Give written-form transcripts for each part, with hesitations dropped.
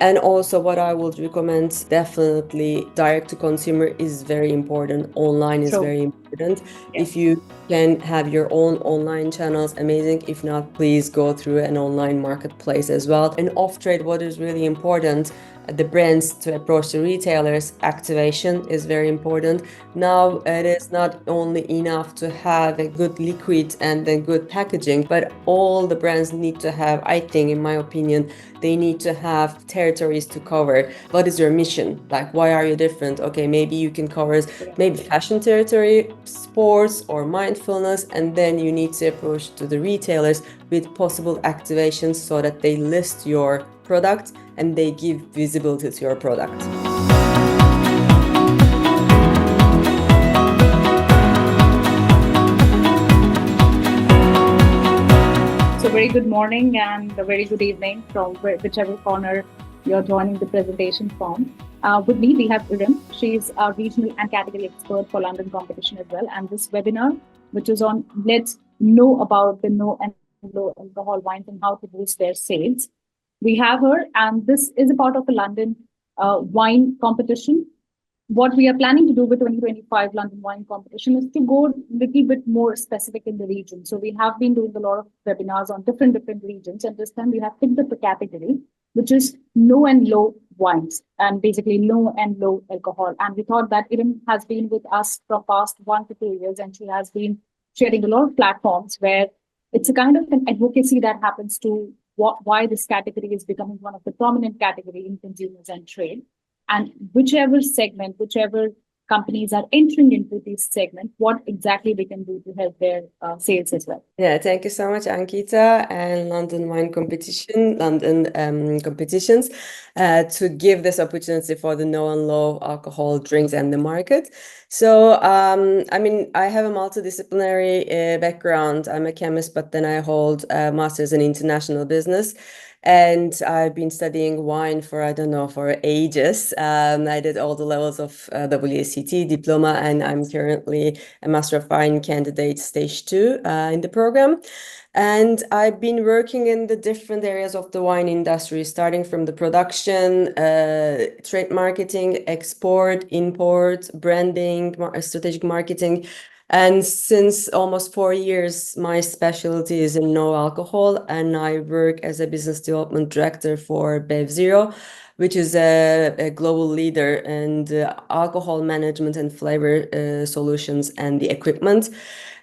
And also what I would recommend, definitely direct to consumer is very important. Online is very important. If you can have your own online channels, amazing. If not, please go through an online marketplace as well. And off trade, what is really important, the brands to approach the retailers, activation is very important. Now it is not only enough to have a good liquid and then good packaging, but all the brands need to have, I think, in my opinion, they need to have territories to cover. What is your mission? Like, why are you different? Okay, maybe you can cover maybe fashion territory, sports, or mindfulness, and then you need to approach to the retailers with possible activations so that they list your product and they give visibility to your product. So very good morning and a very good evening from whichever corner you're joining the presentation from. With me, we have Irem. She's a regional and category expert for London competition as well. And this webinar, which is on let's know about the no and low alcohol wines and how to boost their sales. We have her, and this is a part of the London wine competition. What we are planning to do with 2025 London Wine Competition is to go a little bit more specific in the region. So we have been doing a lot of webinars on different regions, and this time we have picked up a category, which is no and low wines, and basically no and low alcohol. And we thought that Irem has been with us from past 1 to 2 years, and she has been sharing a lot of platforms where it's a kind of an advocacy that happens to why this category is becoming one of the prominent category in consumers and trade. And whichever segment, whichever companies are entering into this segment, what exactly they can do to help their sales as well. Yeah, thank you so much, Ankita and London Wine Competition, London competitions, to give this opportunity for the no and low alcohol drinks and the market. So, I mean, I have a multidisciplinary background. I'm a chemist, but then I hold a master's in international business. And I've been studying wine for, I don't know, for ages. I did all the levels of WSET diploma, and I'm currently a Master of Wine candidate stage 2 in the program. And I've been working in the different areas of the wine industry, starting from the production, trade marketing, export, import, branding, strategic marketing. And since almost 4 years, my specialty is in no alcohol, and I work as a business development director for Bev0, which is a global leader in alcohol management and flavor solutions and the equipment.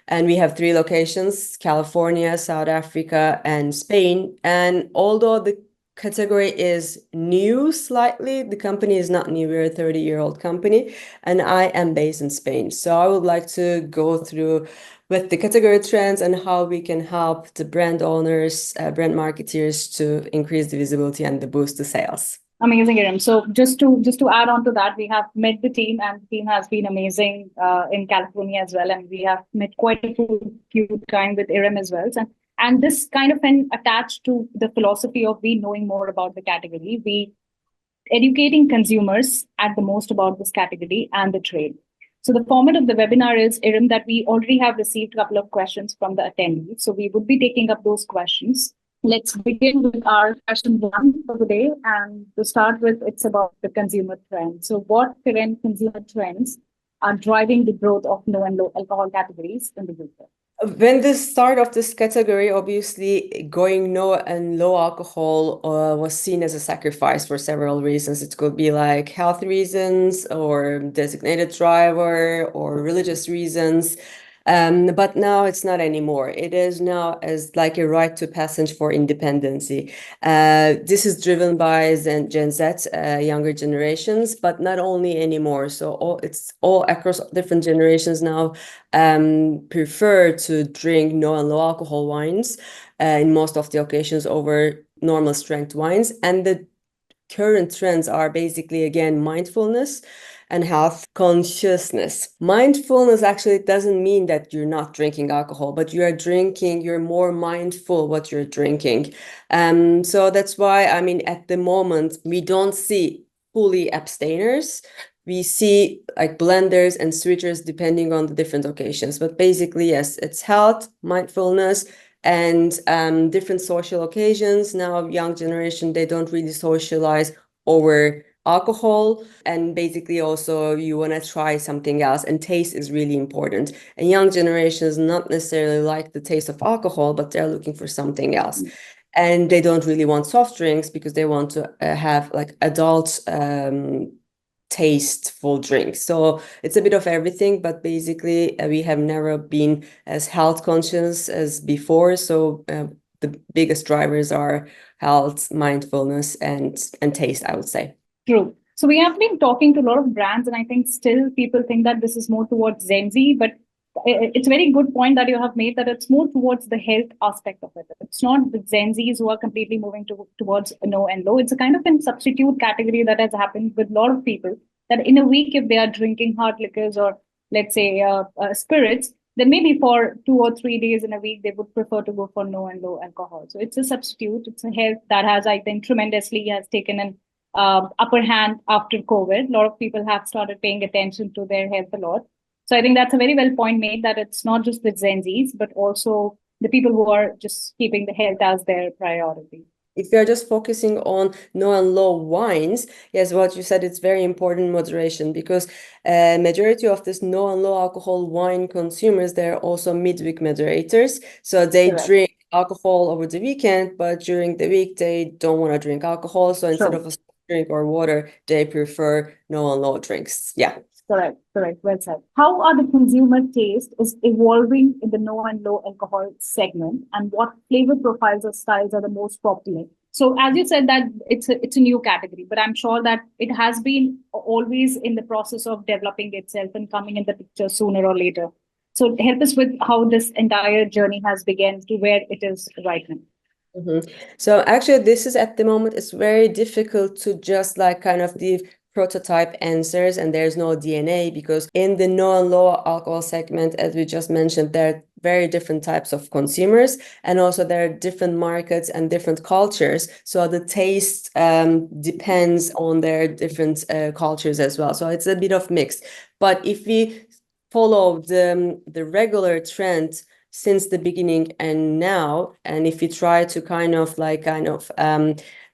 And we have 3 locations: California, South Africa, and Spain. And although the category is new slightly, the company is not new. We're a 30-year-old company, and I am based in Spain. So I would like to go through with the category trends and how we can help the brand owners, brand marketers to increase the visibility and to boost the sales. Amazing, Irem. So just to add on to that, we have met the team, and the team has been amazing in California as well, and we have met quite a few times with Irem as well. And this kind of an attached to the philosophy of we knowing more about the category, we educating consumers at the most about this category and the trade. So the format of the webinar is, Irem, that we already have received a couple of questions from the attendees. So we would be taking up those questions. Let's begin with our question 1 for the day. And to start with, it's about the consumer trends. So what current consumer trends are driving the growth of no and low alcohol categories in the UK? When the start of this category, obviously going no and low alcohol was seen as a sacrifice for several reasons. It could be like health reasons or designated driver or religious reasons. But now it's not anymore. It is now as like a right to passage for independency. This is driven by Gen Z, younger generations, but not only anymore. So it's all across different generations now prefer to drink no and low alcohol wines in most of the occasions over normal strength wines. And the current trends are basically, again, mindfulness and health consciousness. Mindfulness actually doesn't mean that you're not drinking alcohol, but you're more mindful what you're drinking. So that's why, I mean, at the moment, we don't see fully abstainers. We see like blenders and switchers depending on the different occasions. But basically, yes, it's health, mindfulness, and different social occasions. Now, young generation, they don't really socialize over alcohol, and basically also you want to try something else, and taste is really important. And young generations not necessarily like the taste of alcohol, but they're looking for something else. And they don't really want soft drinks because they want to have like adult tasteful drinks. So it's a bit of everything, but basically we have never been as health conscious as before. So the biggest drivers are health, mindfulness, and taste, I would say. True. So we have been talking to a lot of brands, and I think still people think that this is more towards Gen Z, but it's a very good point that you have made that it's more towards the health aspect of it. It's not the Gen Zs who are completely moving towards no and low. It's a kind of a substitute category that has happened with a lot of people that in a week, if they are drinking hard liquors or let's say spirits, then maybe for 2 or 3 days in a week, they would prefer to go for no and low alcohol. So it's a substitute. It's a health that has, I think, tremendously has taken an upper hand after COVID. A lot of people have started paying attention to their health a lot. So I think that's a very well point made that it's not just the Gen Zs, but also the people who are just keeping the health as their priority. If you're just focusing on no and low wines, yes, what you said, it's very important moderation, because majority of this no and low alcohol wine consumers, they're also midweek moderators. So they drink alcohol over the weekend, but during the week, they don't want to drink alcohol. So instead of a drink or water, they prefer no and low drinks. Yeah. Correct. Well said. How are the consumer taste is evolving in the no and low alcohol segment, and what flavor profiles or styles are the most popular? So as you said that it's a new category, but I'm sure that it has been always in the process of developing itself and coming in the picture sooner or later. So help us with how this entire journey has begun to where it is right now. So actually, this is at the moment, it's very difficult to just like kind of give prototype answers, and there's no DNA, because in the no and low alcohol segment, as we just mentioned, there are very different types of consumers, and also there are different markets and different cultures. So the taste depends on their different cultures as well. So it's a bit of mix. But if we follow the regular trend since the beginning and now, and if you try to kind of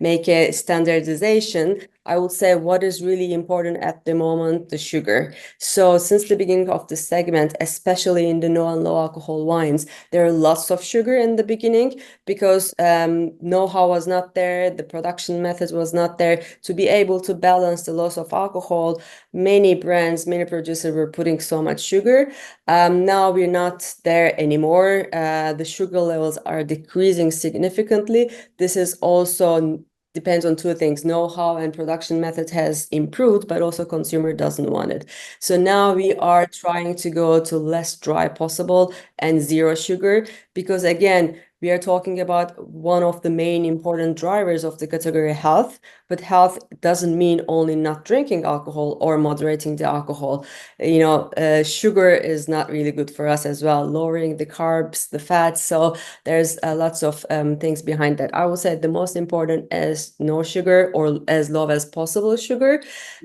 make a standardization, I would say what is really important at the moment, the sugar. So since the beginning of the segment, especially in the no and low alcohol wines, there are lots of sugar in the beginning, because know-how was not there, the production method was not there to be able to balance the loss of alcohol. Many brands, many producers were putting so much sugar. Now we're not there anymore. The sugar levels are decreasing significantly. This is also depends on two things: know-how and production method has improved, but also consumer doesn't want it. So now we are trying to go to less dry possible and zero sugar, because again, we are talking about one of the main important drivers of the category, health. But health doesn't mean only not drinking alcohol or moderating the alcohol. Sugar is not really good for us as well, lowering the carbs, the fats. So there's lots of things behind that. I would say the most important is no sugar, or as low as possible sugar.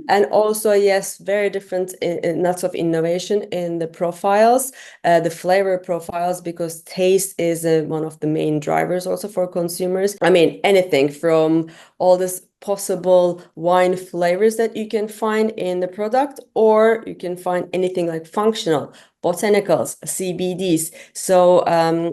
And also, yes, very different, lots of innovation in the profiles, the flavor profiles, because taste is one of the main drivers also for consumers. I mean, anything from all this possible wine flavors that you can find in the product, or you can find anything like functional, botanicals, CBDs. So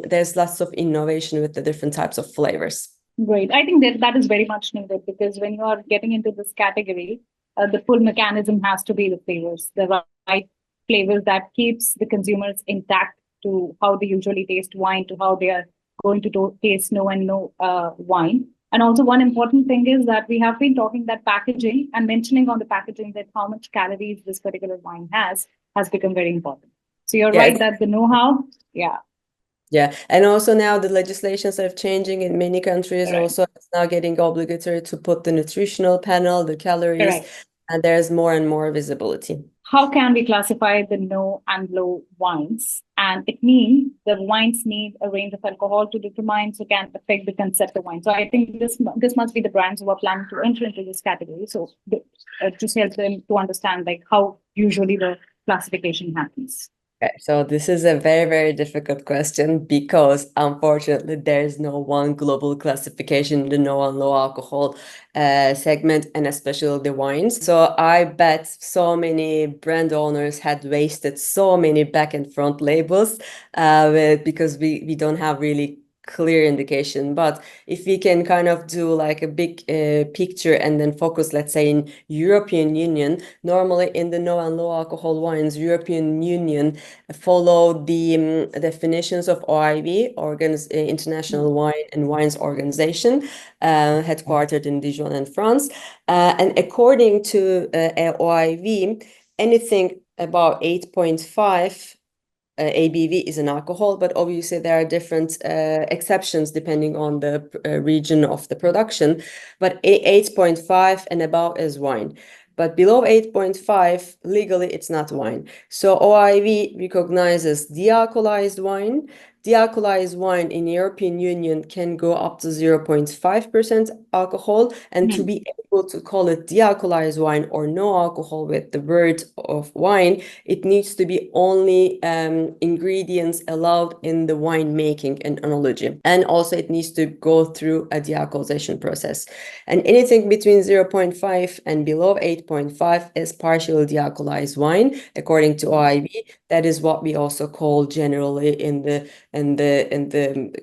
there's lots of innovation with the different types of flavors. Great. I think that is very much needed, because when you are getting into this category, the full mechanism has to be the flavors, the right flavors that keeps the consumers intact to how they usually taste wine, to how they are going to taste no and no wine. And also one important thing is that we have been talking that packaging and mentioning on the packaging that how much calories this particular wine has become very important. So you're right that the know-how, Yeah, and also now the legislations are changing in many countries. Also, it's now getting obligatory to put the nutritional panel, the calories, and there's more and more visibility. How can we classify the no and low wines? And it means the wines need a range of alcohol to determine, so can affect the concept of wine. So I think this must be the brands who are planning to enter into this category. So just help them to understand like how usually the classification happens. Okay, so this is a very, very difficult question because unfortunately there is no one global classification in the no and low alcohol segment, and especially the wines. So I bet so many brand owners had wasted so many back and front labels because we don't have really clear indication. But if we can kind of do like a big picture and then focus, let's say in European Union, normally in the no and low alcohol wines, European Union follow the definitions of OIV, International Wine and Wines Organization, headquartered in Dijon and France. And according to OIV, anything about 8.5 ABV is an alcohol, but obviously there are different exceptions depending on the region of the production. But 8.5 and above is wine. But below 8.5, legally, it's not wine. So OIV recognizes dealcoholized wine. Dealcoholized wine in European Union can go up to 0.5% alcohol. And to be able to call it dealcoholized wine or no alcohol with the word of wine, it needs to be only ingredients allowed in the wine making and enology. And also it needs to go through a dealcoholization process. And anything between 0.5 and below 8.5 is partially dealcoholized wine, according to OIV. That is what we also call generally in the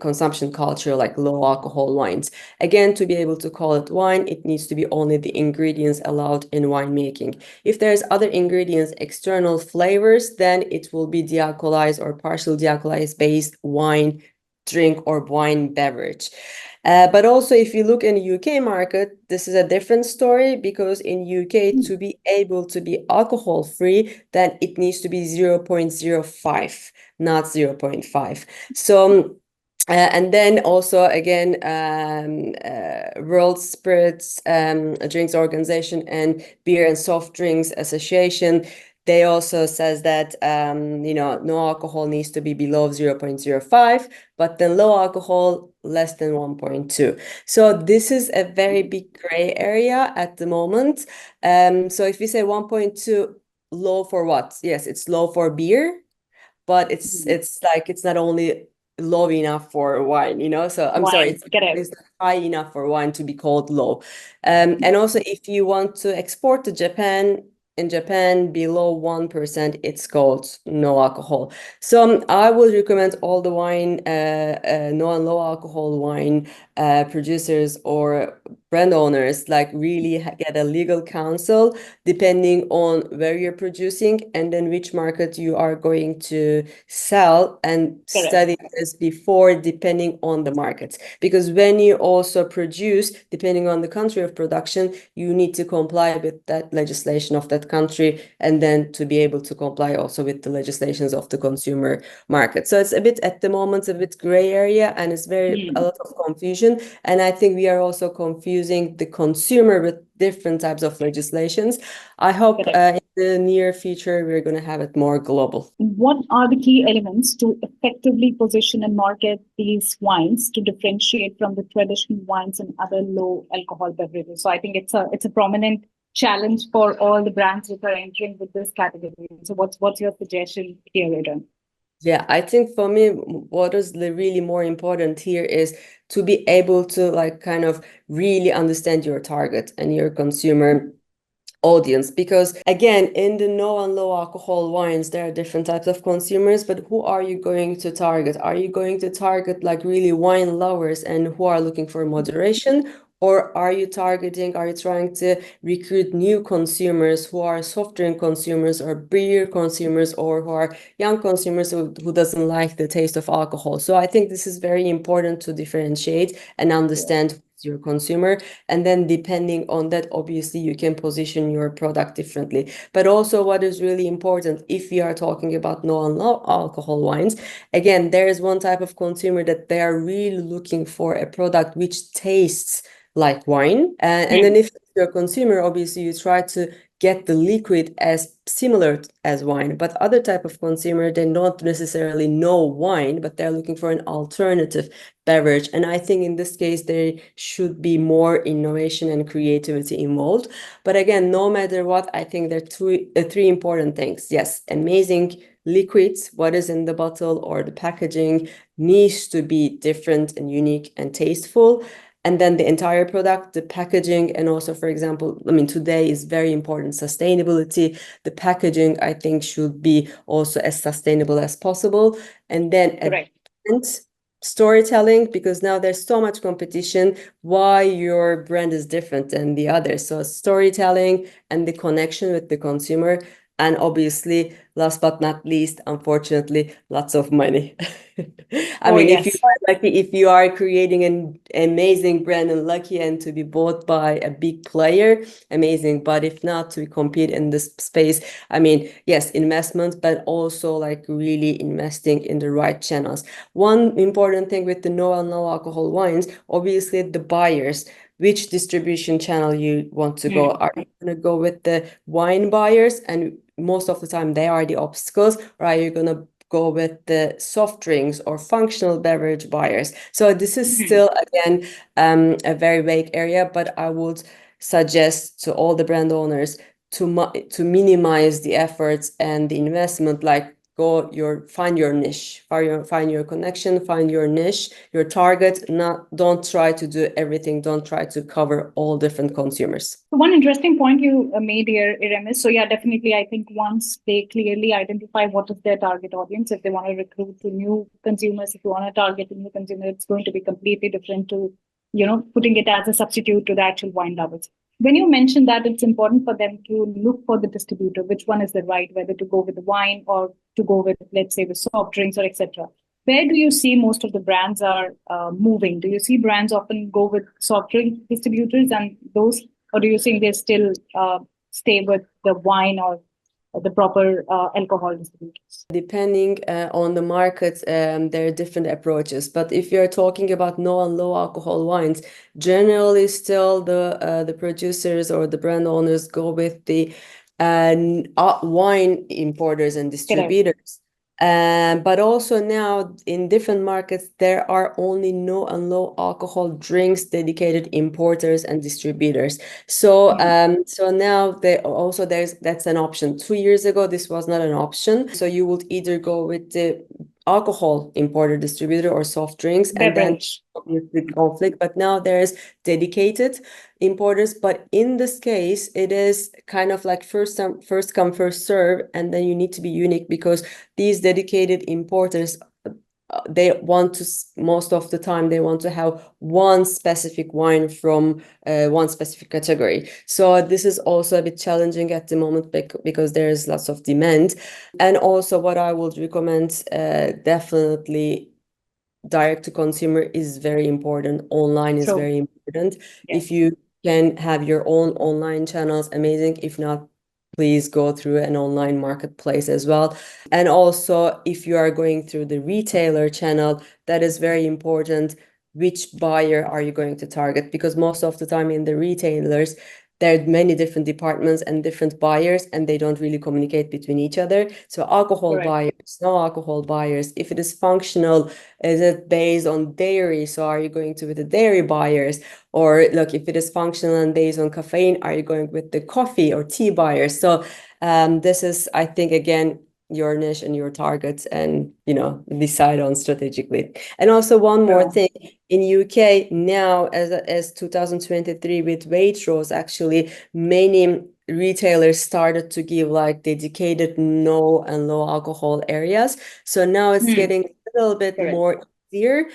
consumption culture like low alcohol wines. Again, to be able to call it wine, it needs to be only the ingredients allowed in winemaking. If there's other ingredients, external flavors, then it will be dealcoholized or partial dealcoholized based wine drink or wine beverage. But also, if you look in the UK market, this is a different story because in UK, to be able to be alcohol free, then it needs to be 0.05, not 0.5. So, and then also again, World Spirits Drinks Organization and Beer and Soft Drinks Association, they also says that no alcohol needs to be below 0.05, but then low alcohol less than 1.2. So this is a very big gray area at the moment. So if we say 1.2, low for what? Yes, it's low for beer, but it's like it's not only low enough for wine, so I'm sorry, it's not high enough for wine to be called low. And also if you want to export to Japan, in Japan below 1%, it's called no alcohol. So I would recommend all the wine, no and low alcohol wine producers or brand owners, like really get a legal counsel depending on where you're producing and then which market you are going to sell, and study this before, depending on the markets. Because when you also produce, depending on the country of production, you need to comply with that legislation of that country, and then to be able to comply also with the legislations of the consumer market. So it's a bit, at the moment, a bit gray area, and it's a lot of confusion. And I think we are also confusing the consumer with different types of legislations. I hope in the near future we're going to have it more global. What are the key elements to effectively position and market these wines to differentiate from the traditional wines and other low alcohol beverages? So I think it's a prominent challenge for all the brands that are entering with this category. So what's your suggestion here, Eren? Yeah, I think for me, what is really more important here is to be able to like kind of really understand your target and your consumer audience. Because again, in the no and low alcohol wines, there are different types of consumers, but who are you going to target? Are you going to target like really wine lovers and who are looking for moderation? Or are you trying to recruit new consumers who are soft drink consumers or beer consumers, or who are young consumers who doesn't like the taste of alcohol? So I think this is very important to differentiate and understand your consumer, and then depending on that, obviously you can position your product differently. But also what is really important, if we are talking about no and low alcohol wines, again, there is one type of consumer that they are really looking for a product which tastes like wine, and then if you're a consumer, obviously you try to get the liquid as similar as wine, but other type of consumer, they don't necessarily know wine, but they're looking for an alternative beverage. And I think in this case, there should be more innovation and creativity involved. But again, no matter what, I think there are three important things. Yes, amazing liquids, what is in the bottle or the packaging needs to be different and unique and tasteful. And then the entire product, the packaging, and also, for example, I mean, today is very important, sustainability. The packaging, I think, should be also as sustainable as possible. And then storytelling, because now there's so much competition, why your brand is different than the others. So storytelling and the connection with the consumer. And obviously, last but not least, unfortunately, lots of money. I mean, yes. if you are lucky, if you are creating an amazing brand and lucky and to be bought by a big player, amazing. But if not, to compete in this space, I mean, yes, investment, but also like really investing in the right channels. One important thing with the no and low alcohol wines, obviously the buyers. Which distribution channel you want to go? Are you going to go with the wine buyers, and most of the time they are the obstacles, or are you going to go with the soft drinks or functional beverage buyers? So this is still, again, a very vague area, but I would suggest to all the brand owners to minimize the efforts and the investment, like find your niche, find your connection, find your niche, your target. Don't try to do everything. Don't try to cover all different consumers. One interesting point you made here, Irem, is definitely. I think once they clearly identify what is their target audience, if they want to recruit to new consumers, if you want to target a new consumer, it's going to be completely different to, putting it as a substitute to the actual wine lovers. When you mentioned that it's important for them to look for the distributor, which one is the right, whether to go with the wine or to go with, let's say, the soft drinks or etc. Where do you see most of the brands are moving? Do you see brands often go with soft drink distributors and those, or do you think they still stay with the wine or the proper alcohol distributors? Depending on the market, there are different approaches. But if you're talking about no and low alcohol wines, generally still the producers or the brand owners go with the wine importers and distributors. But also now in different markets, there are only no and low alcohol drinks dedicated importers and distributors. So so now that's an option. 2 years ago, this was not an option. So you would either go with the alcohol importer distributor or soft drinks, and then obviously conflict. But now there's dedicated importers. But in this case, it is kind of like first come, first serve, and then you need to be unique, because these dedicated importers, most of the time they want to have one specific wine from one specific category. So this is also a bit challenging at the moment because there is lots of demand. And also what I would recommend, definitely direct to consumer is very important. Online is very important. If you can have your own online channels, amazing. If not, please go through an online marketplace as well. And also, if you are going through the retailer channel, that is very important. Which buyer are you going to target? Because most of the time in the retailers, there are many different departments and different buyers, and they don't really communicate between each other. So alcohol buyers, no alcohol buyers. If it is functional, is it based on dairy? So are you going to with the dairy buyers? Or look, if it is functional and based on caffeine, are you going with the coffee or tea buyers? So this is, I think, again, your niche and your targets, and decide on strategically. And also one more thing, in UK now, as 2023 with Waitrose, actually many retailers started to give like dedicated no and low alcohol areas. So now it's getting a little bit more easier,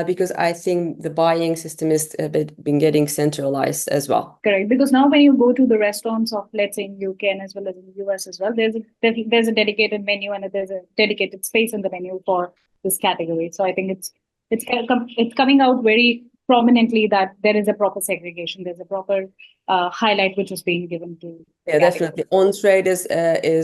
because I think the buying system is been getting centralized as well. Correct, because now when you go to the restaurants of, let's say, in UK and as well as in the US as well, there's a dedicated menu and there's a dedicated space in the menu for this category. So I think it's coming out very prominently that there is a proper segregation. There's a proper highlight which is being given to. Yeah, definitely. On trade is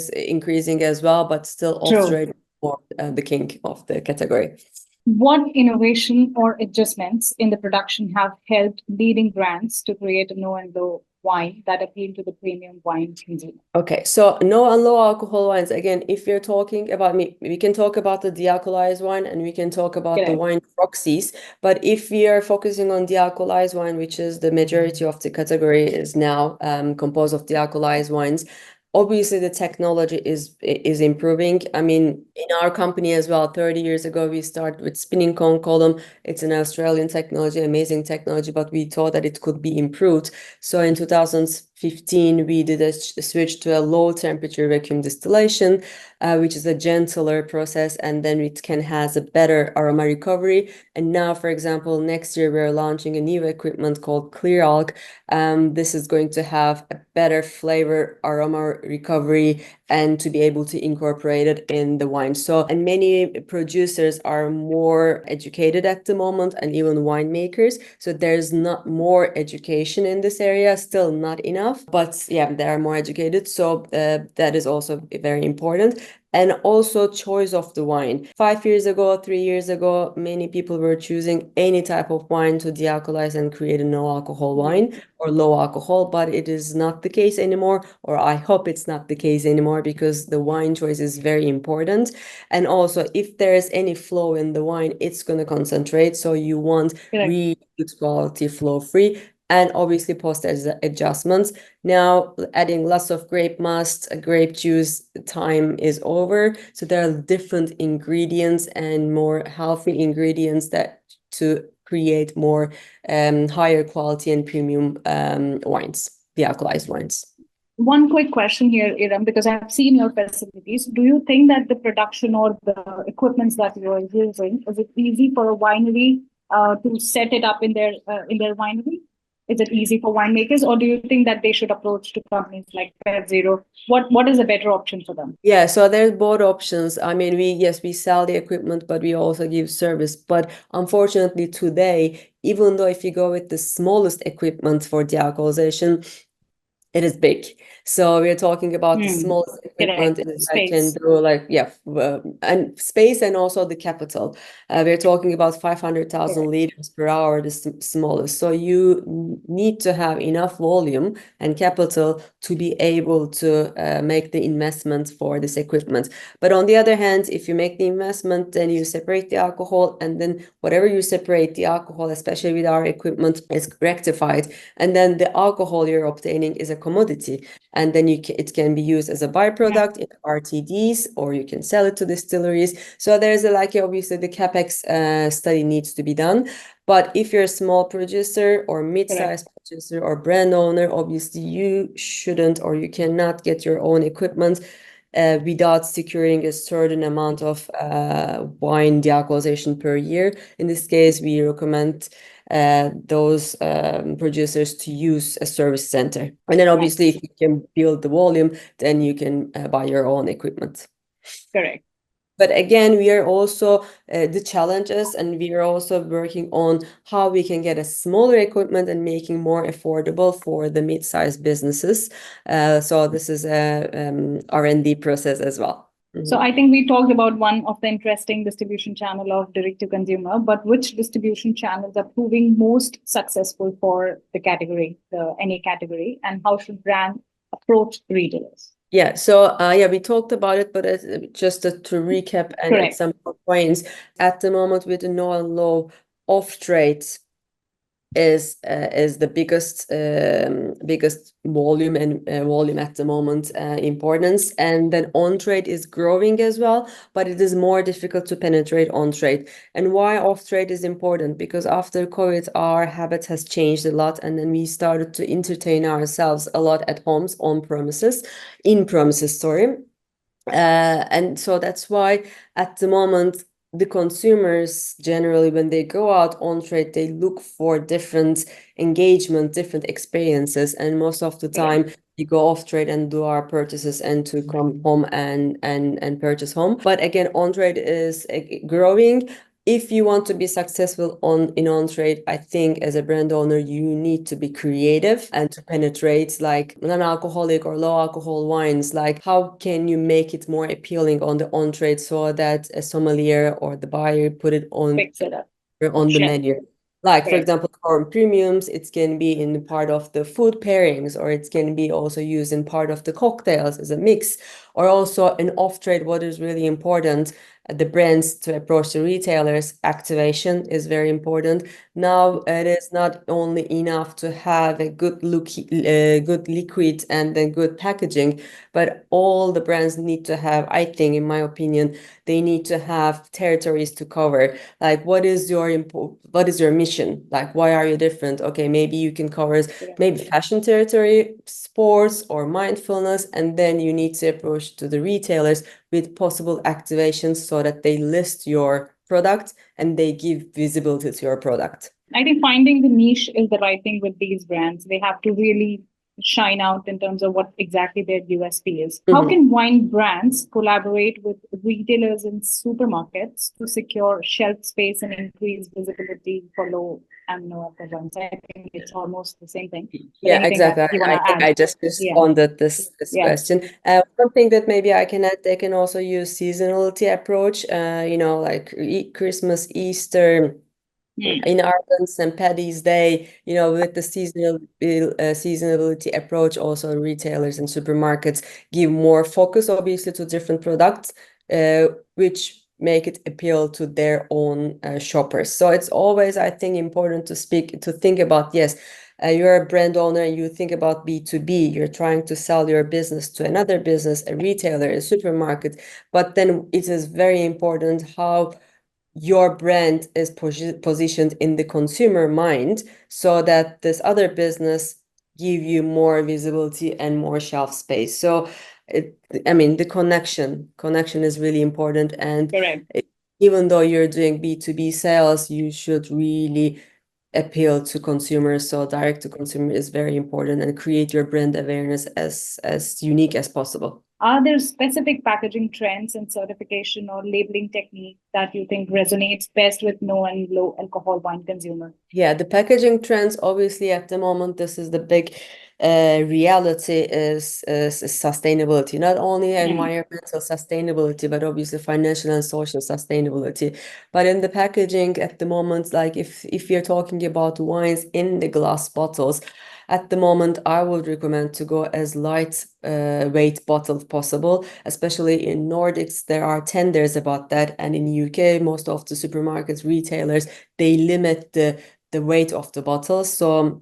increasing as well, but still off trade is more the king of the category. What innovation or adjustments in the production have helped leading brands to create a no and low wine that appeal to the premium wine consumer? Okay, so no and low alcohol wines. Again, if you're talking about me, we can talk about the dealcoholized wine and we can talk about the Correct. wine proxies. But if we are focusing on dealcoholized wine, which is the majority of the category, is now composed of dealcoholized wines. Obviously, the technology is improving. I mean, in our company as well, 30 years ago, we started with spinning cone column. It's an Australian technology, amazing technology, but we thought that it could be improved. So in 2015, we did a switch to a low temperature vacuum distillation, which is a gentler process, and then it can has a better aroma recovery. And now, for example, next year we're launching a new equipment called Clear Alc. This is going to have a better flavor, aroma recovery, and to be able to incorporate it in the wine. So, and many producers are more educated at the moment, and even winemakers. So there's not more education in this area, still not enough, but yeah, they are more educated. So that is also very important. And also choice of the wine. 5 years ago, 3 years ago, many people were choosing any type of wine to dealcoholize and create a no alcohol wine or low alcohol, but it is not the case anymore, or I hope it's not the case anymore, because the wine choice is very important. And also, if there's any flow in the wine, it's going to concentrate. So you want really good quality flow free. And obviously post adjustments. Now adding lots of grape must, grape juice, time is over. So there are different ingredients and more healthy ingredients that to create more higher quality and premium wines, the alkalized wines. One quick question here, Irem, because I've seen your facilities. Do you think that the production or the equipments that you are using, is it easy for a winery to set it up in their winery? Is it easy for winemakers, or do you think that they should approach to companies like Zero? What is a better option for them? Yeah, so there's both options. I mean, we sell the equipment, but we also give service. But unfortunately today, even though if you go with the smallest equipment for dealcoholization, it is big. So we're talking about the smallest equipment that can do like, and space, and also the capital. We're talking about 500,000 liters per hour, the smallest. So you need to have enough volume and capital to be able to make the investment for this equipment. But on the other hand, if you make the investment, then you separate the alcohol, and then whatever you separate, the alcohol, especially with our equipment, is rectified. And then the alcohol you're obtaining is a commodity, and then it can be used as a byproduct in RTDs, or you can sell it to distilleries. So there's obviously the capex study needs to be done. But if you're a small producer or mid-sized producer or brand owner, obviously you shouldn't, or you cannot get your own equipment without securing a certain amount of wine dealcoholization per year. In this case, we recommend those producers to use a service center. And then obviously, if you can build the volume, then you can buy your own equipment. Correct. But again, we are also the challenges, and we are also working on how we can get a smaller equipment and making more affordable for the mid-sized businesses. So this is a R&D process as well. So I think we talked about one of the interesting distribution channel of direct to consumer, but which distribution channels are proving most successful for the category, any category, and how should brand approach retailers? Yeah, so we talked about it, but just to recap and at some points, at the moment with the no and low, off trade is the biggest volume and volume at the moment importance, and then on trade is growing as well, but it is more difficult to penetrate on trade. And why off trade is important? Because after COVID, our habit has changed a lot, and then we started to entertain ourselves a lot at homes, in premises, sorry. And so that's why at the moment the consumers generally, when they go out on trade, they look for different engagement, different experiences, and most of the time you go off trade and do our purchases and to come home and purchase home. But again, on trade is growing. If you want to be successful in on trade, I think as a brand owner, you need to be creative and to penetrate like non-alcoholic or low alcohol wines. Like, how can you make it more appealing on the on trade so that a sommelier or the buyer put it on the menu? Like, for Correct. example, corn premiums, it can be in part of the food pairings, or it can be also used in part of the cocktails as a mix, or also in off-trade, what is really important, the brands to approach the retailers, activation is very important. Now, it is not only enough to have a good look, good liquid and then good packaging, but all the brands need to have, I think, in my opinion, they need to have territories to cover. Like, what is your mission? Like, why are you different? Okay, maybe you can cover maybe fashion territory, sports, or mindfulness, and then you need to approach to the retailers with possible activations so that they list your product and they give visibility to your product. I think finding the niche is the right thing with these brands. They have to really shine out in terms of what exactly their USP is. How can wine brands collaborate with retailers in supermarkets to secure shelf space and increase visibility for low and no alcohol wines? I think it's almost the same thing. Yeah, exactly. I think I just responded this question. One thing that maybe I can add, they can also use seasonality approach, like Christmas, Easter, in Ireland, St. Paddy's Day, with the seasonality approach, also retailers and supermarkets give more focus, obviously, to different products, which make it appeal to their own shoppers. So it's always, I think, important to think about, yes, you're a brand owner and you think about B2B, you're trying to sell your business to another business, a retailer, a supermarket, but then it is very important how your brand is positioned in the consumer mind so that this other business give you more visibility and more shelf space. So the connection is really important. And even though you're doing B2B sales, you should really appeal to consumers. So direct to consumer is very important, and create your brand awareness as unique as possible. Are there specific packaging trends and certification or labeling technique that you think resonates best with no and low alcohol wine consumer? Yeah, the packaging trends, obviously, at the moment, this is the big reality is sustainability, not only environmental sustainability, but obviously financial and social sustainability. But in the packaging at the moment, like if you're talking about wines in the glass bottles, at the moment, I would recommend to go as light weight bottle possible, especially in Nordics. There are tenders about that, and in UK, most of the supermarkets, retailers, they limit the weight of the bottle. So,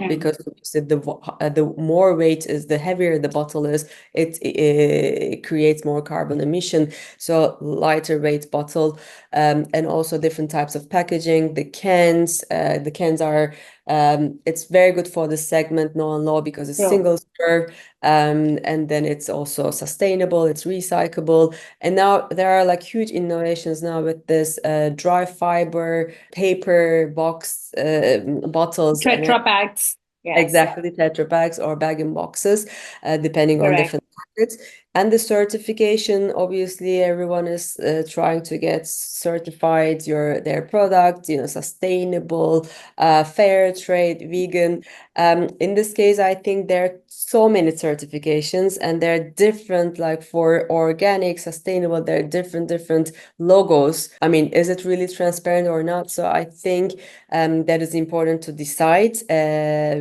because the more weight is, the heavier the bottle is, it creates more carbon emission. So lighter weight bottle, and also different types of packaging. The cans are, it's very good for the segment no and low because it's single serve, and then it's also sustainable, it's recyclable. And now there are like huge innovations now with this dry fiber paper box bottles, Tetra packs. Yes. Exactly, Tetra packs or bag-in-boxes, depending on different markets. And the certification, obviously, everyone is trying to get certified their product, sustainable, fair trade, vegan. In this case, I think there are so many certifications, and they're different. Like for organic, sustainable, there are different logos. I mean, is it really transparent or not? So I think that is important to decide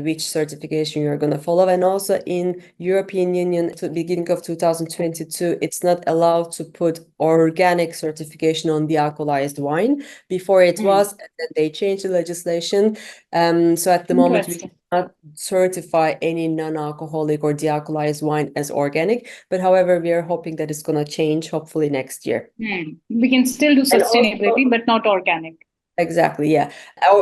which certification you're going to follow. And also in European Union, at the beginning of 2022, it's not allowed to put organic certification on dealcoholized wine. Before it was, and then they changed the legislation. So at the moment, we cannot certify any non-alcoholic or dealcoholized wine as organic. But however, we are hoping that it's going to change, hopefully next year. We can still do sustainability, but not organic. Exactly, yeah.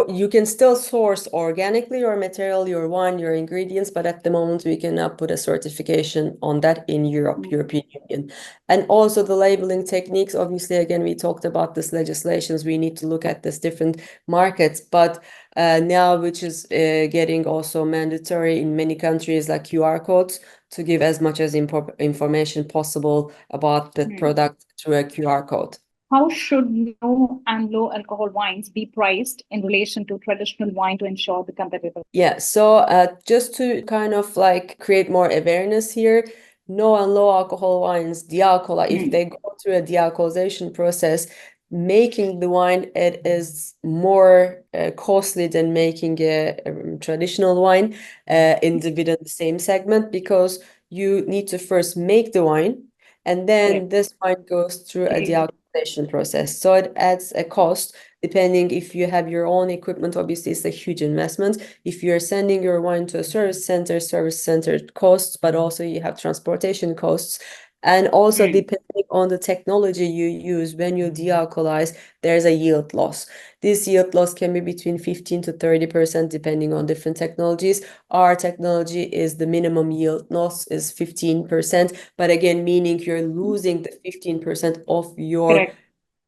You can still source organically your material, your wine, your ingredients, but at the moment we cannot put a certification on that in European Union. And also the labeling techniques, obviously, again, we talked about this legislations, we need to look at this different markets, but now, which is getting also mandatory in many countries, like QR codes, to give as much as information possible about the product through a QR code. How should no and low alcohol wines be priced in relation to traditional wine to ensure the competitive? Yeah, so just to kind of like create more awareness here, no and low alcohol wines, if they go through a dealcoholization process, making the wine, it is more costly than making a traditional wine within the same segment, because you need to first make the wine, and then this wine goes through a dealcoholization process. So it adds a cost depending if you have your own equipment. Obviously, it's a huge investment. If you're sending your wine to a service center costs, but also you have transportation costs. And also, depending on the technology you use when you dealcoholize, there's a yield loss. This yield loss can be between 15 to 30%, depending on different technologies. Our technology is the minimum yield loss is 15%, but again, meaning you're losing the 15% of your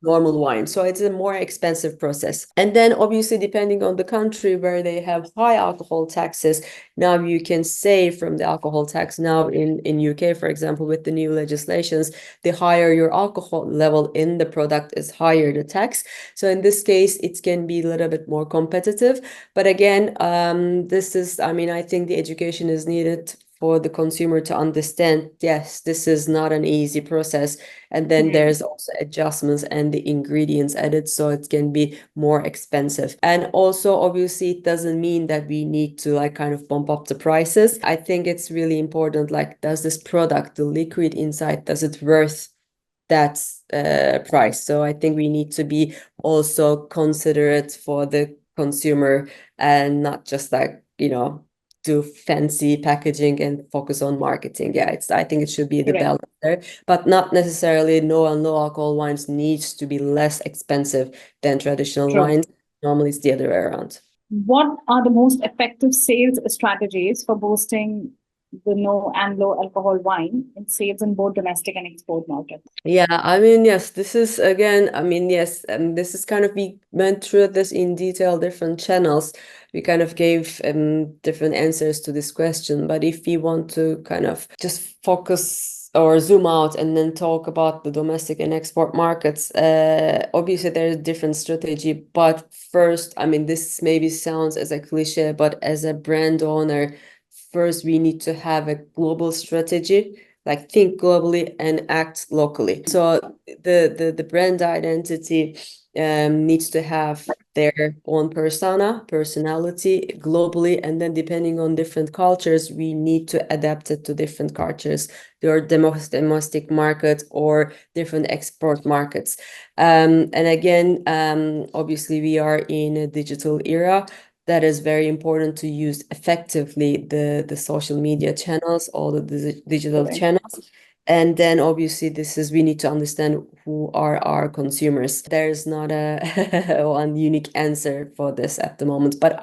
normal wine. So it's a more expensive process. And then obviously, depending on the country where they have high alcohol taxes, now you can save from the alcohol tax. Now in UK, for example, with the new legislations, the higher your alcohol level in the product is higher the tax. So in this case, it can be a little bit more competitive. But again, this is, I mean, I think the education is needed for the consumer to understand, yes, this is not an easy process. And then there's also adjustments and the ingredients added, so it can be more expensive. And also, obviously, it doesn't mean that we need to like kind of bump up the prices. I think it's really important, like, does this product, the liquid inside, does it worth that price? So I think we need to be also considerate for the consumer and not just like, do fancy packaging and focus on marketing. Yeah, I think it should be the balance there, but not necessarily no and low alcohol wines needs to be less expensive than traditional wines. Normally it's the other way around. What are the most effective sales strategies for boosting the no and low alcohol wine in sales in both domestic and export markets? Yeah, I mean, yes, this is again, I mean, yes, and this is kind of, we went through this in detail, different channels. We kind of gave different answers to this question, but if we want to kind of just focus or zoom out and then talk about the domestic and export markets, obviously there's a different strategy. But first, I mean, this maybe sounds as a cliche, but as a brand owner, first we need to have a global strategy, like think globally and act locally. So the brand identity needs to have their own personality globally, and then depending on different cultures, we need to adapt it to different cultures, their domestic market or different export markets. And again, obviously we are in a digital era. That is very important to use effectively the social media channels, all the digital channels. And then obviously we need to understand who are our consumers. There's not a one unique answer for this at the moment, but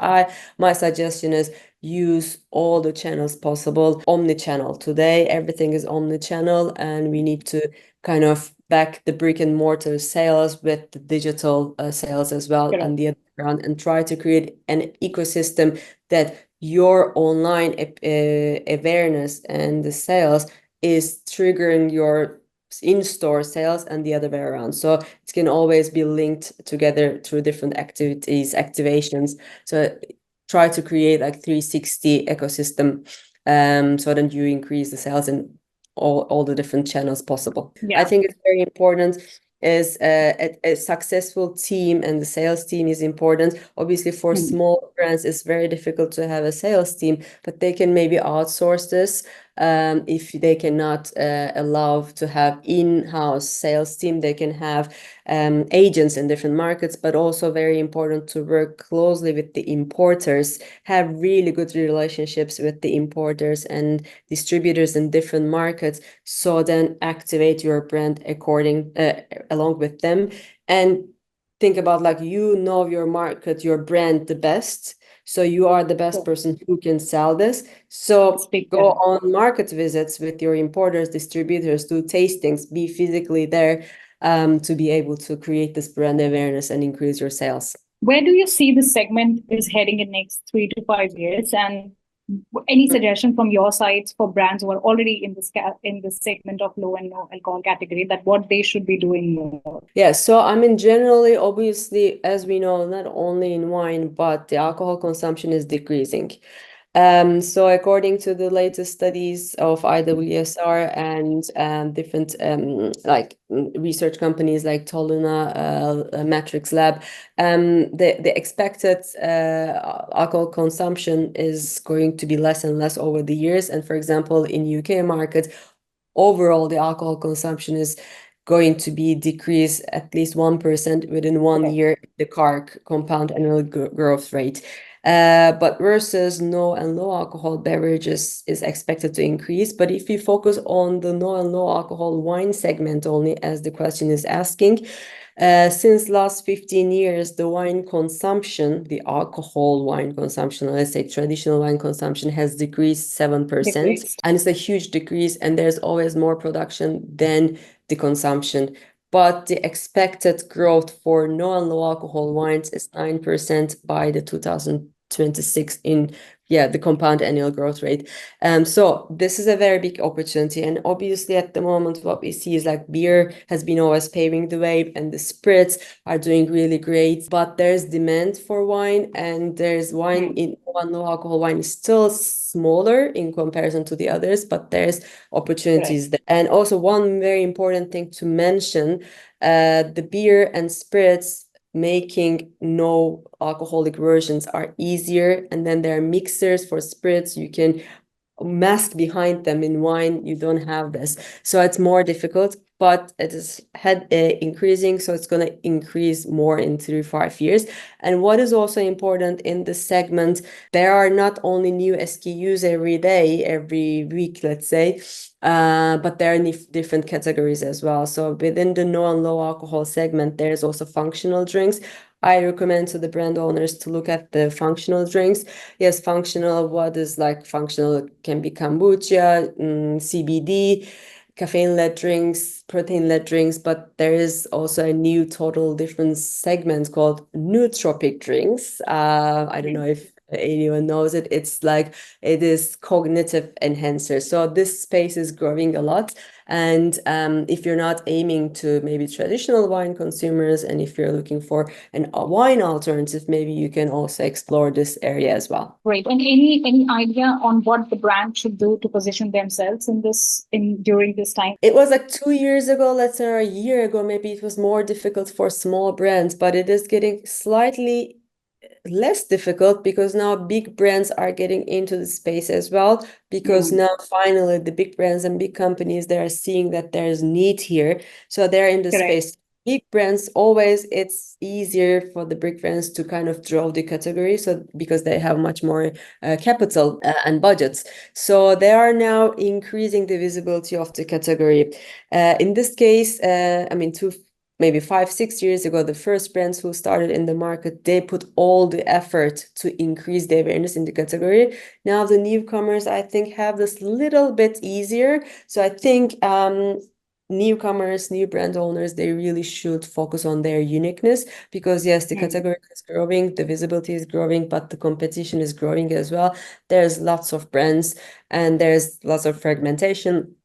my suggestion is use all the channels possible. Omni-channel. Today, everything is omni-channel, and we need to kind of back the brick and mortar sales with the digital sales as well, and the other around, and try to create an ecosystem that your online awareness and the sales is triggering your in-store sales and the other way around. So it can always be linked together through different activities, activations. So try to create like 360 ecosystem, so that you increase the sales in all the different channels possible. I think it's very important is a successful team, and the sales team is important. Obviously, for small brands, it's very difficult to have a sales team, but they can maybe outsource this. If they cannot allow to have in-house sales team, they can have agents in different markets, but also very important to work closely with the importers, have really good relationships with the importers and distributors in different markets, so then activate your brand along with them, and think about like, your market, your brand the best. So you are the best person who can sell this. So go on market visits with your importers, distributors, do tastings, be physically there to be able to create this brand awareness and increase your sales. Where do you see this segment is heading in next 3 to 5 years? And any suggestion from your sides for brands who are already in this segment of low and no alcohol category, that what they should be doing more? Yeah, so I mean, generally, obviously, as we know, not only in wine, but the alcohol consumption is decreasing. So according to the latest studies of IWSR and different research companies like Toluna, Matrix Lab, the expected alcohol consumption is going to be less and less over the years. And for example, in UK market, overall the alcohol consumption is going to be decreased at least 1% within 1 year, the CARC, compound annual growth rate. But versus no and low alcohol beverages is expected to increase. But if you focus on the no and low alcohol wine segment only, as the question is asking, since last 15 years, the wine consumption, the alcohol wine consumption, let's say traditional wine consumption, has decreased 7%. And it's a huge decrease, and there's always more production than the consumption. But the expected growth for no and low alcohol wines is 9% by the 2026 in the compound annual growth rate. So this is a very big opportunity. And obviously at the moment, what we see is like beer has been always paving the way and the spirits are doing really great, but there's demand for wine, and there's wine in low alcohol wine is still smaller in comparison to the others, but there's opportunities there. And also one very important thing to mention, the beer and spirits making no alcoholic versions are easier, and then there are mixers for spirits you can mask behind them. In wine you don't have this, so it's more difficult, but it is increasing, so it's going to increase more in 3-5 years. And what is also important in this segment, there are not only new SKUs every day, every week, let's say, but there are different categories as well. So within the no and low alcohol segment, there's also functional drinks. I recommend to the brand owners to look at the functional drinks. Yes, functional, what is like functional can be kombucha, CBD, caffeine-led drinks, protein-led drinks, but there is also a new total different segment called nootropic drinks. I don't know if anyone knows it. It's like, it is cognitive enhancer. So this space is growing a lot. And if you're not aiming to maybe traditional wine consumers, and if you're looking for a wine alternative, maybe you can also explore this area as well. Great. And any idea on what the brand should do to position themselves during this time? It was like 2 years ago, let's say, or a year ago, maybe it was more difficult for small brands, but it is getting slightly less difficult because now big brands are getting into the space as well, because now finally the big brands and big companies, they are seeing that there's need here, so they're in the space. Big brands, always it's easier for the big brands to kind of draw the category, so because they have much more capital and budgets, so they are now increasing the visibility of the category. In this case, I mean, maybe 5-6 years ago, the first brands who started in the market, they put all the effort to increase the awareness in the category. Now the newcomers, I think, have this little bit easier. So I think newcomers, new brand owners, they really should focus on their uniqueness, because yes, the category is growing, the visibility is growing, but the competition is growing as well. There's lots of brands and there's lots of fragmentation,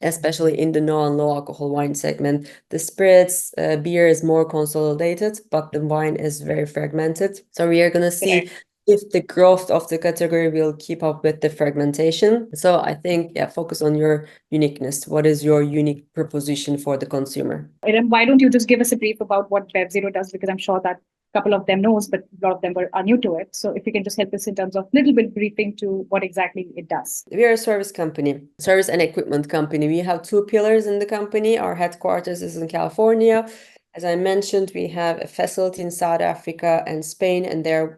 especially in the no and low alcohol wine segment. The spirits, beer is more consolidated, but the wine is very fragmented. So we are going to see if the growth of the category will keep up with the fragmentation. So I think, focus on your uniqueness. What is your unique proposition for the consumer? Irem, why don't you just give us a brief about what BevZero does, because I'm sure that couple of them knows, but a lot of them are new to it. So if you can just help us in terms of little bit briefing to what exactly it does. We are a service company, service and equipment company. We have 2 pillars in the company. Our headquarters is in California. As I mentioned, we have a facility in South Africa and Spain, and they're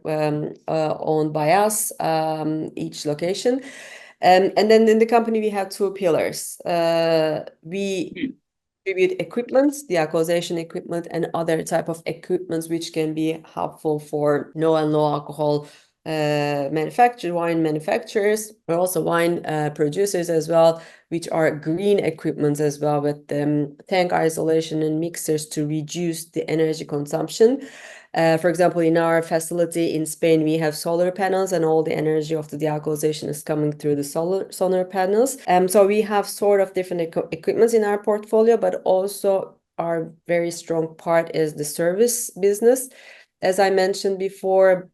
owned by us, each location. And then in the company, we have 2 pillars. We distribute equipment, the alcoholization equipment, and other type of equipments which can be helpful for no and low alcohol wine manufacturers, but also wine producers as well, which are green equipment as well, with tank isolation and mixers to reduce the energy consumption. For example, in our facility in Spain, we have solar panels, and all the energy of the dealcoholization is coming through the solar panels. So we have sort of different equipments in our portfolio, but also our very strong part is the service business. As I mentioned before,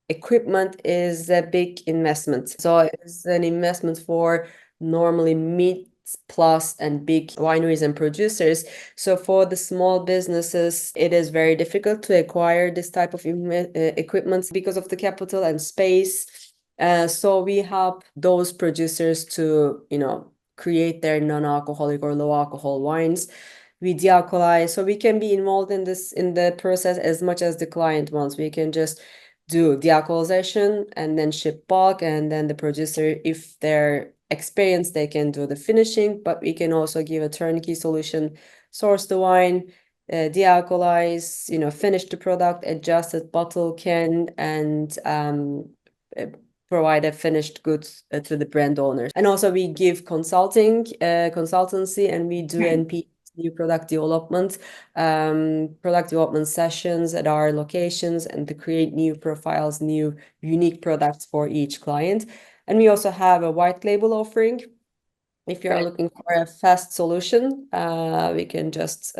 equipment is a big investment. So it's an investment for normally mid plus and big wineries and producers. So for the small businesses, it is very difficult to acquire this type of equipment because of the capital and space. So we help those producers to, create their non-alcoholic or low alcohol wines. We dealcoholize, so we can be involved in the process as much as the client wants. We can just do dealcoholization and then ship bulk, and then the producer, if they're experienced, they can do the finishing, but we can also give a turnkey solution, source the wine, dealcoholize, finish the product, adjust it, bottle, can, and provide a finished goods to the brand owners. And also we give consultancy, and we do NP, new product development sessions at our locations, and to create new profiles, new unique products for each client. And we also have a white label offering. If you're looking for a fast solution, we can just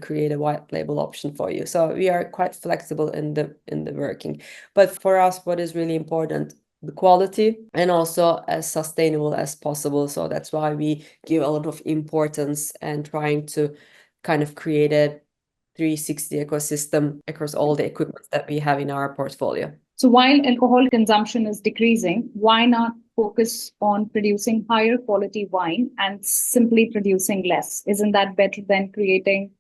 create a white label option for you. So we are quite flexible in the working. But for us, what is really important, the quality, and also as sustainable as possible. So that's why we give a lot of importance and trying to kind of create a 360 ecosystem across all the equipment that we have in our portfolio. So while alcohol consumption is decreasing, why not focus on producing higher quality wine and simply producing less? Isn't that better than creating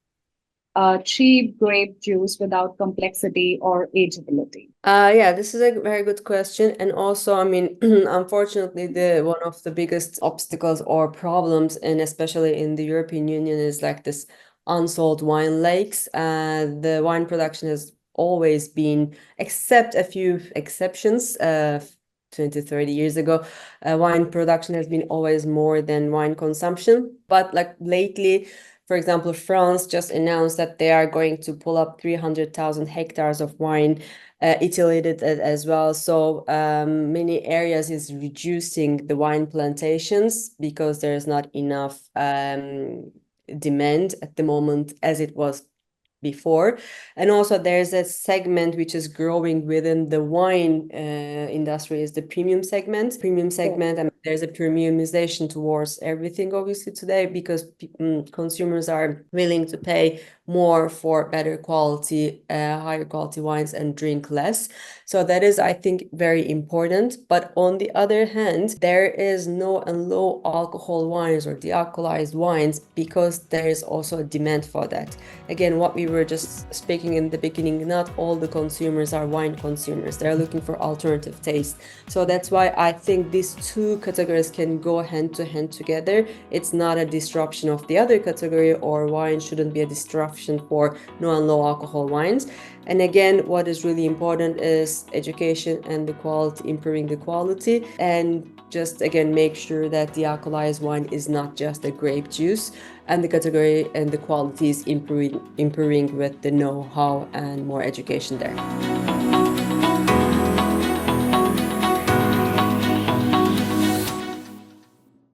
cheap grape juice without complexity or ageability? Yeah, this is a very good question. And also, I mean, unfortunately, one of the biggest obstacles or problems, and especially in the European Union, is like this unsold wine lakes. The wine production has always been, except a few exceptions, 20, 30 years ago, wine production has been always more than wine consumption. But like lately, for example, France just announced that they are going to pull up 300,000 hectares of wine. Italy did it as well. So many areas is reducing the wine plantations because there is not enough demand at the moment as it was before. And also there's a segment which is growing within the wine industry, is the premium segment. And there's a premiumization towards everything obviously today, because consumers are willing to pay more for better quality, higher quality wines, and drink less. So that is, I think, very important. But on the other hand, there is no and low alcohol wines or dealcoholized wines, because there is also a demand for that. Again, what we were just speaking in the beginning, not all the consumers are wine consumers. They're looking for alternative taste. So that's why I think these two categories can go hand to hand together. It's not a disruption of the other category, or wine shouldn't be a disruption for no and low alcohol wines. And again, what is really important is education and the quality, improving the quality, and just again make sure that the alcoholized wine is not just a grape juice, and the category and the quality is improving with the know-how and more education there.